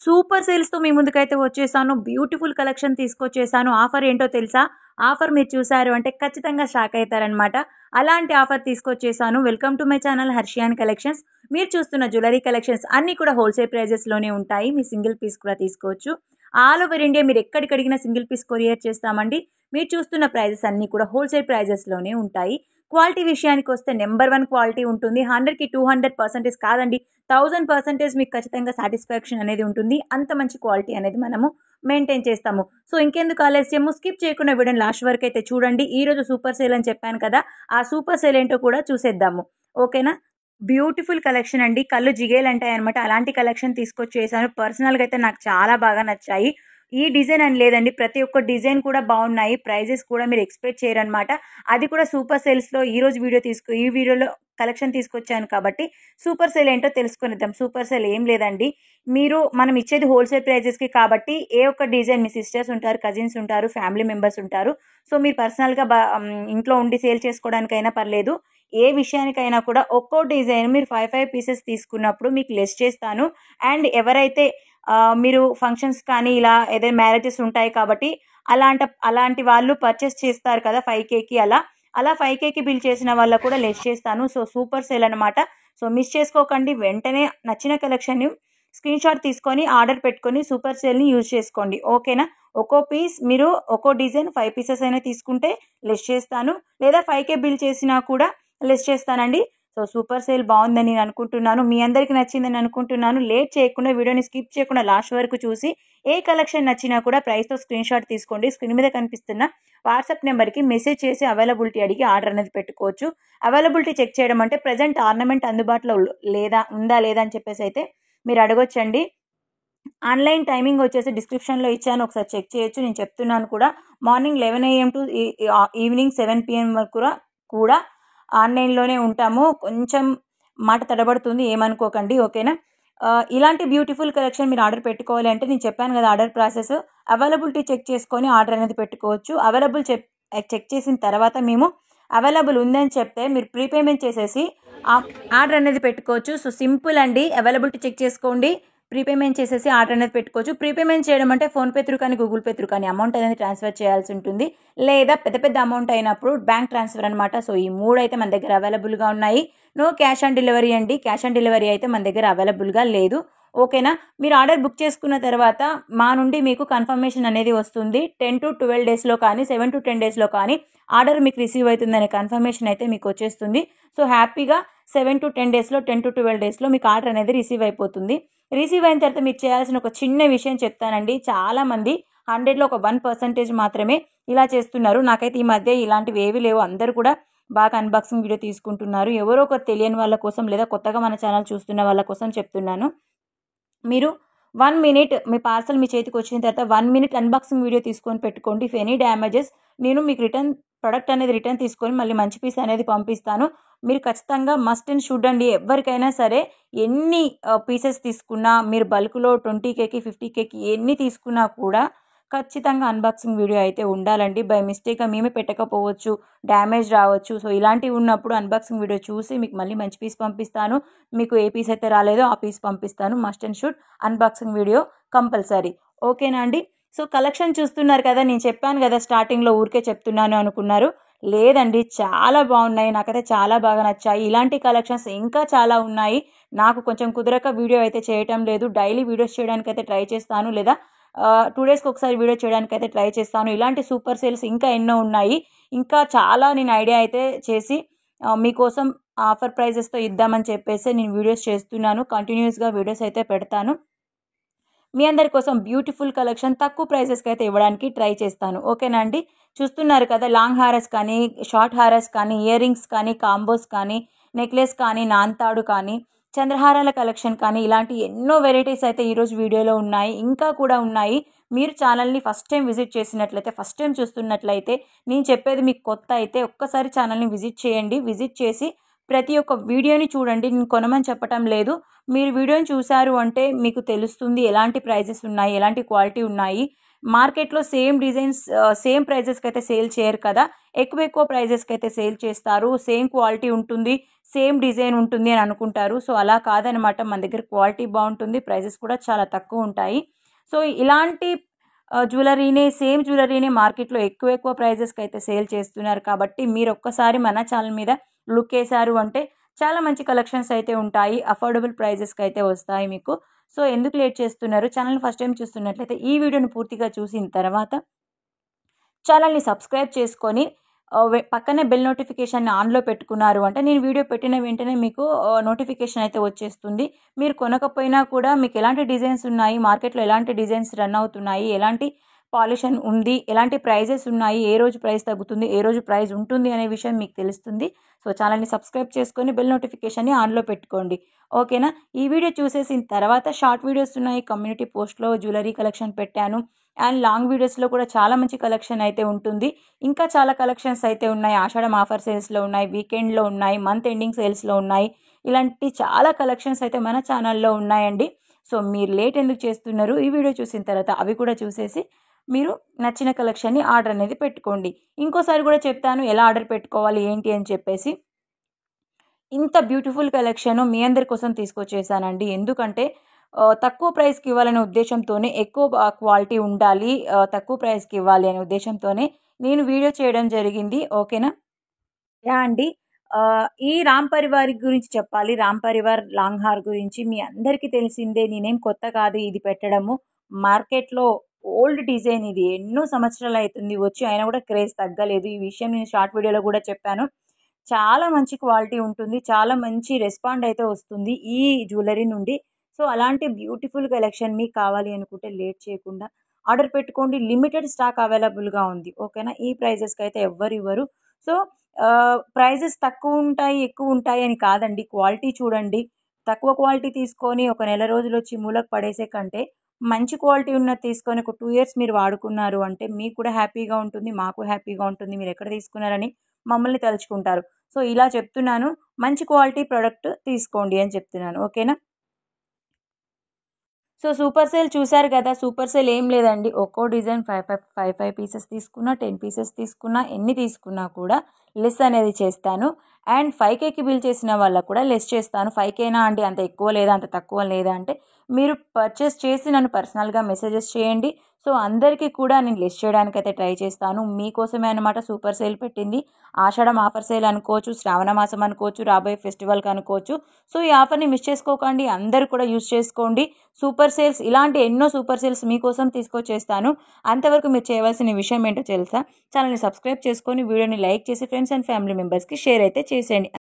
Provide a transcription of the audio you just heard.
Super సేల్స్‌తో మీ ముందుకైతే వచ్చేసాను. Beautiful collection తీసుకొచ్చేసాను. Offer ఏంటో తెలుసా? ఆఫర్ మీరు చూసారు అంటే ఖచ్చితంగా షాక్ అయితారనమాట. అలాంటి ఆఫర్ తీసుకొచ్చేసాను. వెల్కమ్ టు మై ఛానల్ హర్షియాన్ కలెక్షన్స్. మీరు చూస్తున్న జ్యువెలరీ కలెక్షన్స్ అన్నీ కూడా హోల్‌సేల్ ప్రైజెస్‌లోనే ఉంటాయి. మీ సింగిల్ పీస్ కూడా తీసుకోవచ్చు. ఆల్ ఓవర్ ఇండియా మీరు ఎక్కడికడిగినా సింగిల్ పీస్ కొరియర్ చేస్తామండి. మీరు చూస్తున్న ప్రైజెస్ అన్నీ కూడా హోల్‌సేల్ ప్రైజెస్‌లోనే ఉంటాయి. క్వాలిటీ విషయానికొస్తే నంబర్ 1 క్వాలిటీ ఉంటుంది. 100కి 200% కాదండి. 1000% మీకు ఖచ్చితంగా సాటిస్ఫాక్షన్ అనేది ఉంటుంది. అంత మంచి క్వాలిటీ అనేది మనము మెయింటైన్ చేస్తాము. సో, ఇంకెందుకు ఆలస్యము స్కిప్ చేయకుండా వీడియోని లాస్ట్ వరకు అయితే చూడండి. ఈరోజు సూపర్ సేల్ అని చెప్పాను కదా! ఆ సూపర్ సేల్ ఏంటో కూడా చూసేద్దాము. ఓకేనా? బ్యూటిఫుల్ కలెక్షన్ అండి. కళ్ళు జిగేలంటాయన్నమాట. అలాంటి కలెక్షన్ తీసుకొచ్చేసాను. పర్సనల్‌గా అయితే నాకు చాలా బాగా నచ్చాయి. ఈ డిజైన్ అని లేదండి. ప్రతి ఒక్క డిజైన్ కూడా బాగున్నాయి. ప్రైజెస్ కూడా మీరు ఎక్స్‌పెక్ట్ చేయరన్నమాట. అది కూడా సూపర్ సేల్స్‌లో ఈ వీడియోలో కలెక్షన్ తీసుకొచ్చాను కాబట్టి సూపర్ సేల్ ఏంటో తెలుసుకొనిద్దాం. సూపర్ సేల్ ఏం లేదండి. మనం ఇచ్చేది హోల్‌సేల్ ప్రైజెస్‌కి కాబట్టి ఏ ఒక్క డిజైన్ మీ సిస్టర్స్ ఉంటారు, కజిన్స్ ఉంటారు, ఫ్యామిలీ మెంబర్స్ ఉంటారు. సో, మీరు పర్సనల్‌గా ఇంట్లో ఉండి సేల్ చేసుకోవడానికైనా పర్లేదు. ఏ విషయానికైనా కూడా ఒక్కో డిజైన్ మీరు 5 పీసెస్ తీసుకున్నప్పుడు మీకు లెస్ చేస్తాను. అండ్ ఎవరైతే మీరు ఫంక్షన్స్ కానీ ఇలా ఏదైనా మ్యారేజెస్ ఉంటాయి కాబట్టి అలాంటి వాళ్ళు పర్చేస్ చేస్తారు కదా 5,000కి అలా 5,000కి బిల్ చేసిన వాళ్ళకు కూడా లెస్ చేస్తాను. సో, సూపర్ సేల్ అనమాట. సో, మిస్ చేసుకోకండి. వెంటనే నచ్చిన కలెక్షన్‌ని స్క్రీన్‌షాట్ తీసుకొని ఆర్డర్ పెట్టుకొని సూపర్ సేల్‌ని యూజ్ చేసుకోండి. ఓకేనా? ఒక్కో డిజైన్ 5 పీసెస్ అయినా తీసుకుంటే లెస్ చేస్తాను. లేదా 5,000 బిల్ చేసినా కూడా లెస్ చేస్తానండి. సో, సూపర్ సేల్ బావుందని నేను అనుకుంటున్నాను. మీ అందరికి నచ్చిందని అనుకుంటున్నాను. లేట్ చేయకుండా వీడియోని స్కిప్ చేయకుండా లాస్ట్ వరకు చూసి ఏ కలెక్షన్ నచ్చినా కూడా ప్రైస్‌తో స్క్రీన్‌షాట్ తీసుకోండి. స్క్రీన్ మీద కనిపిస్తున్న వాట్సాప్ నెంబర్‌కి మెసేజ్ చేసి అవైలబిలిటీ అడిగి ఆర్డర్ అనేది పెట్టుకోవచ్చు. అవైలబిలిటీ చెక్ చేయడం అంటే ప్రెజెంట్ ఆర్నమెంట్ అందుబాటులో ఉందా లేదా అని చెప్పేసి అయితే మీరు అడగొచ్చండి. ఆన్‌లైన్ టైమింగ్ వచ్చేసి డిస్క్రిప్షన్‌లో ఇచ్చాను. ఒకసారి చెక్ చేయొచ్చు. నేను చెప్తున్నాను కూడా. Morning 11 AM to evening 7 PM వరకు కూడా ఆన్‌లైన్‌లోనే ఉంటాము. కొంచెం మాట తడబడుతుంది. ఏమనుకోకండి. ఓకేనా? ఇలాంటి బ్యూటిఫుల్ కలెక్షన్ మీరు ఆర్డర్ పెట్టుకోవాలి అంటే నేను చెప్పాను కదా ఆర్డర్ ప్రాసెస్. అవైలబిలిటీ చెక్ చేసుకొని ఆర్డర్ అనేది పెట్టుకోవచ్చు. చెక్ చేసిన తర్వాత మేము అవైలబుల్ ఉందని చెప్తే మీరు ప్రీపేమెంట్ చేసేసి ఆర్డర్ అనేది పెట్టుకోవచ్చు. సో, సింపుల్ అండి. అవైలబిలిటీ చెక్ చేసుకోండి. ప్రీపేమెంట్ చేసేసి ఆర్డర్ అనేది పెట్టుకోవచ్చు. ప్రీపేమెంట్ చేయడం అంటే ఫోన్‌పే త్రూ కానీ, గూగుల్ పే త్రూ కానీ అమౌంట్ అనేది ట్రాన్స్‌ఫర్ చేయాల్సి ఉంటుంది. లేదా పెద్ద పెద్ద అమౌంట్ అయినప్పుడు బ్యాంక్ ట్రాన్స్‌ఫర్ అనమాట. సో, ఈ 3 అయితే మన దగ్గర అవైలబుల్‌గా ఉన్నాయి. నో క్యాష్ ఆన్ డెలివరీ అండి. క్యాష్ ఆన్ డెలివరీ అయితే మన దగ్గర అవైలబుల్‌గా లేదు. ఓకేనా? మీరు ఆర్డర్ బుక్ చేసుకున్న తర్వాత మా నుండి మీకు కన్ఫర్మేషన్ అనేది వస్తుంది. 10-12 డేస్‌లో కానీ, 7-10 డేస్‌లో కానీ ఆర్డర్ మీకు రిసీవ్ అవుతుందనే కన్ఫర్మేషన్ అయితే మీకు వచ్చేస్తుంది. సో, హ్యాపీగా 7-10 డేస్‌లో, 10-12 డేస్‌లో మీకు ఆర్డర్ అనేది రిసీవ్ అయిపోతుంది. రిసీవ్ అయిన తర్వాత మీరు చేయాల్సిన ఒక చిన్న విషయం చెప్తానండి. చాలామంది 100లో ఒక 1% మాత్రమే ఇలా చేస్తున్నారు. నాకైతే ఈ మధ్య ఇలాంటివి ఏవి లేవు. అందరూ కూడా బాగా అన్బాక్సింగ్ వీడియో తీసుకుంటున్నారు. ఎవరో ఒకరు తెలియని వాళ్ళ కోసం లేదా కొత్తగా మన ఛానల్ చూస్తున్న వాళ్ళ కోసం చెప్తున్నాను. మీరు 1 మినిట్ మీ పార్సల్ మీ చేతికొచ్చిన తర్వాత 1 మినిట్ అన్బాక్సింగ్ వీడియో తీసుకొని పెట్టుకోండి. ఇఫ్ ఎనీ డ్యామేజెస్ నేను మీకు ప్రొడక్ట్ అనేది రిటర్న్ తీసుకొని మళ్ళీ మంచి పీస్ అనేది పంపిస్తాను. మీరు ఖచ్చితంగా మస్ట్ అండ్ షుడ్ అండి. ఎవ్వరికైనా సరే ఎన్ని పీసెస్ తీసుకున్నా మీరు బల్క్‌లో 20,000కి, 50,000కి ఎన్ని తీసుకున్నా కూడా ఖచ్చితంగా అన్బాక్సింగ్ వీడియో అయితే ఉండాలండి. బై మిస్టేక్‌గా మేమే పెట్టకపోవచ్చు. డ్యామేజ్ రావచ్చు. సో, ఇలాంటివి ఉన్నప్పుడు అన్బాక్సింగ్ వీడియో చూసి మీకు మళ్ళీ మంచి పీస్ పంపిస్తాను. మీకు ఏ పీస్ అయితే రాలేదో ఆ పీస్ పంపిస్తాను. Must and should unboxing video compulsory. ఓకేనా అండి? సో, కలెక్షన్ చూస్తున్నారు కదా! నేను చెప్పాను కదా స్టార్టింగ్‌లో ఊరికే చెప్తున్నాను అనుకున్నారు. లేదండి. చాలా బాగున్నాయి. నాకైతే చాలా బాగా నచ్చాయి. ఇలాంటి కలెక్షన్స్ ఇంకా చాలా ఉన్నాయి. నాకు కొంచెం కుదరక వీడియో అయితే చేయటం లేదు. డైలీ వీడియోస్ చేయడానికైతే ట్రై చేస్తాను. లేదా 2 డేస్‌కి ఒకసారి వీడియో చేయడానికైతే ట్రై చేస్తాను. ఇలాంటి సూపర్ సేల్స్ ఇంకా ఎన్నో ఉన్నాయి. ఇంకా చాలా నేను ఐడియా అయితే చేసి మీకోసం ఆఫర్ ప్రైజెస్‌తో ఇద్దామని చెప్పేసి నేను వీడియోస్ చేస్తున్నాను. కంటిన్యూయస్‌గా వీడియోస్ అయితే పెడతాను. మీ అందరి కోసం బ్యూటిఫుల్ కలెక్షన్ తక్కువ ప్రైజెస్‌కి అయితే ఇవ్వడానికి ట్రై చేస్తాను. ఓకేనా అండి? చూస్తున్నారు కదా! లాంగ్ హారస్ కానీ, షార్ట్ హారస్ కానీ, ఇయర్ రింగ్స్ కానీ, కాంబోస్ కానీ, నెక్లెస్ కానీ, నాన్తాడు కానీ, చంద్రహారాల కలెక్షన్ కానీ ఇలాంటి ఎన్నో వెరైటీస్ అయితే ఈరోజు వీడియోలో ఉన్నాయి. ఇంకా కూడా ఉన్నాయి. మీరు ఛానల్‌ని ఫస్ట్ టైం విజిట్ చేసినట్లయితే, ఫస్ట్ టైం చూస్తున్నట్లయితే, నేను చెప్పేది మీకు కొత్త అయితే ఒక్కసారి ఛానల్‌ని విజిట్ చేయండి. విజిట్ చేసి ప్రతి ఒక్క వీడియోని చూడండి. నేను కొనమని చెప్పటం లేదు. మీరు వీడియోని చూసారు అంటే మీకు తెలుస్తుంది ఎలాంటి ప్రైజెస్ ఉన్నాయి, ఎలాంటి క్వాలిటీ ఉన్నాయి. మార్కెట్లో సేమ్ డిజైన్స్ సేమ్ ప్రైజెస్కి అయితే సేల్ చేయరు కదా, ఎక్కువ ప్రైజెస్కి అయితే సేల్ చేస్తారు. సేమ్ క్వాలిటీ ఉంటుంది, సేమ్ డిజైన్ ఉంటుంది అని అనుకుంటారు. సో అలా కాదనమాట, మన దగ్గర క్వాలిటీ బాగుంటుంది, ప్రైజెస్ కూడా చాలా తక్కువ ఉంటాయి. సో ఇలాంటి సేమ్ జ్యువెలరీనే మార్కెట్లో ఎక్కువ ప్రైజెస్కి అయితే సేల్ చేస్తున్నారు. కాబట్టి మీరు ఒక్కసారి మన ఛానల్ మీద లుక్ వేశారు అంటే చాలా మంచి కలెక్షన్స్ అయితే ఉంటాయి, అఫోర్డబుల్ ప్రైజెస్కి అయితే వస్తాయి మీకు. సో ఎందుకు లేట్ చేస్తున్నారు? ఛానల్ ఫస్ట్ టైం చూస్తున్నట్లయితే ఈ వీడియోని పూర్తిగా చూసిన తర్వాత ఛానల్ని సబ్స్క్రైబ్ చేసుకొని పక్కనే బెల్ నోటిఫికేషన్ని ఆన్లో పెట్టుకున్నారు అంటే నేను వీడియో పెట్టిన వెంటనే మీకు నోటిఫికేషన్ అయితే వచ్చేస్తుంది. మీరు కొనకపోయినా కూడా మీకు ఎలాంటి డిజైన్స్ ఉన్నాయి, మార్కెట్లో ఎలాంటి డిజైన్స్ రన్ అవుతున్నాయి, ఎలాంటి పాలిషన్ ఉంది, ఎలాంటి ప్రైజెస్ ఉన్నాయి, ఏ రోజు ప్రైస్ తగ్గుతుంది, ఏ రోజు ప్రైస్ ఉంటుంది అనే విషయం మీకు తెలుస్తుంది. సో ఛానల్ని సబ్స్క్రైబ్ చేసుకొని బెల్ నోటిఫికేషన్ని ఆన్లో పెట్టుకోండి. ఓకేనా? ఈ వీడియో చూసేసిన తర్వాత షార్ట్ వీడియోస్ ఉన్నాయి, కమ్యూనిటీ పోస్ట్లో జ్యువెలరీ కలెక్షన్ పెట్టాను, అండ్ లాంగ్ వీడియోస్లో కూడా చాలా మంచి కలెక్షన్ అయితే ఉంటుంది. ఇంకా చాలా కలెక్షన్స్ అయితే ఉన్నాయి, ఆషాఢం ఆఫర్ సేల్స్లో ఉన్నాయి, వీకెండ్లో ఉన్నాయి, మంత్ ఎండింగ్ సేల్స్లో ఉన్నాయి. ఇలాంటి చాలా కలెక్షన్స్ అయితే మన ఛానల్లో ఉన్నాయండి. సో మీరు లేట్ ఎందుకు చేస్తున్నారు? ఈ వీడియో చూసిన తర్వాత అవి కూడా చూసేసి మీరు నచ్చిన కలెక్షన్ని ఆర్డర్ అనేది పెట్టుకోండి. ఇంకోసారి కూడా చెప్తాను ఎలా ఆర్డర్ పెట్టుకోవాలి ఏంటి అని చెప్పేసి. ఇంత బ్యూటిఫుల్ కలెక్షన్ మీ అందరి కోసం తీసుకొచ్చేసానండి. ఎందుకంటే తక్కువ ప్రైస్కి ఇవ్వాలనే ఉద్దేశంతోనే, ఎక్కువ క్వాలిటీ ఉండాలి, తక్కువ ప్రైస్కి ఇవ్వాలి అనే ఉద్దేశంతోనే నేను వీడియో చేయడం జరిగింది. ఓకేనా? యా అండి, ఈ రామ్ పరివార్ గురించి చెప్పాలి. రామ్ పరివార్ లాంగ్ హార్ గురించి మీ అందరికీ తెలిసిందే, నేనేం కొత్త కాదు ఇది పెట్టడము. మార్కెట్లో ఓల్డ్ డిజైన్ ఇది, ఎన్నో సంవత్సరాలు అవుతుంది వచ్చి, అయినా కూడా క్రేజ్ తగ్గలేదు. ఈ విషయం నేను షార్ట్ వీడియోలో కూడా చెప్పాను. చాలా మంచి క్వాలిటీ ఉంటుంది, చాలా మంచి రెస్పాండ్ అయితే వస్తుంది ఈ జ్యువెలరీ నుండి. సో అలాంటి బ్యూటిఫుల్ కలెక్షన్ మీకు కావాలి అనుకుంటే లేట్ చేయకుండా ఆర్డర్ పెట్టుకోండి. లిమిటెడ్ స్టాక్ అవైలబుల్గా ఉంది. ఓకేనా? ఈ ప్రైజెస్కి అయితే ఎవ్వరు ఇవ్వరు. సో ప్రైజెస్ తక్కువ ఉంటాయి, ఎక్కువ ఉంటాయి అని కాదండి, క్వాలిటీ చూడండి. తక్కువ క్వాలిటీ తీసుకొని ఒక నెల రోజులు వచ్చి మూలకు పడేసే కంటే మంచి క్వాలిటీ ఉన్నది తీసుకొని ఒక 2 ఇయర్స్ మీరు వాడుకున్నారు అంటే మీకు కూడా హ్యాపీగా ఉంటుంది, మాకు హ్యాపీగా ఉంటుంది. మీరు ఎక్కడ తీసుకున్నారని మమ్మల్ని తలుచుకుంటారు. సో ఇలా చెప్తున్నాను, మంచి క్వాలిటీ ప్రోడక్ట్ తీసుకోండి అని చెప్తున్నాను. ఓకేనా? సో సూపర్ సేల్ చూసారు కదా, సూపర్ సేల్ ఏం లేదండి, ఒక్కో డిజైన్ 5 పీసెస్ తీసుకున్నా, 10 పీసెస్ తీసుకున్నా, ఎన్ని తీసుకున్నా కూడా లెస్ అనేది చేస్తాను. అండ్ 5Kకి బిల్ చేసిన వాళ్ళకు కూడా లెస్ చేస్తాను. 5Kనా అండి, అంత ఎక్కువ లేదా అంత తక్కువ లేదా అంటే మీరు పర్చేస్ చేసి నన్ను పర్సనల్గా మెసేజెస్ చేయండి. సో అందరికీ కూడా నేను లెస్ చేయడానికి అయితే ట్రై చేస్తాను. మీకోసమే అనమాట సూపర్ సేల్ పెట్టింది. ఆషాఢం ఆఫర్ సేల్ అనుకోవచ్చు, శ్రావణ మాసం అనుకోవచ్చు, రాబోయే ఫెస్టివల్కి అనుకోవచ్చు. సో ఈ ఆఫర్ని మిస్ చేసుకోకండి, అందరూ కూడా యూజ్ చేసుకోండి. సూపర్ సేల్స్, ఇలాంటి ఎన్నో సూపర్ సేల్స్ మీకోసం తీసుకొచ్చేస్తాను. అంతవరకు మీరు చేయవలసిన విషయం ఏంటో తెలుసా? ఛానల్ని సబ్స్క్రైబ్ చేసుకొని వీడియోని లైక్ చేసి ఫ్రెండ్స్ అండ్ ఫ్యామిలీ మెంబర్స్కి షేర్ అయితే చేసేయండి.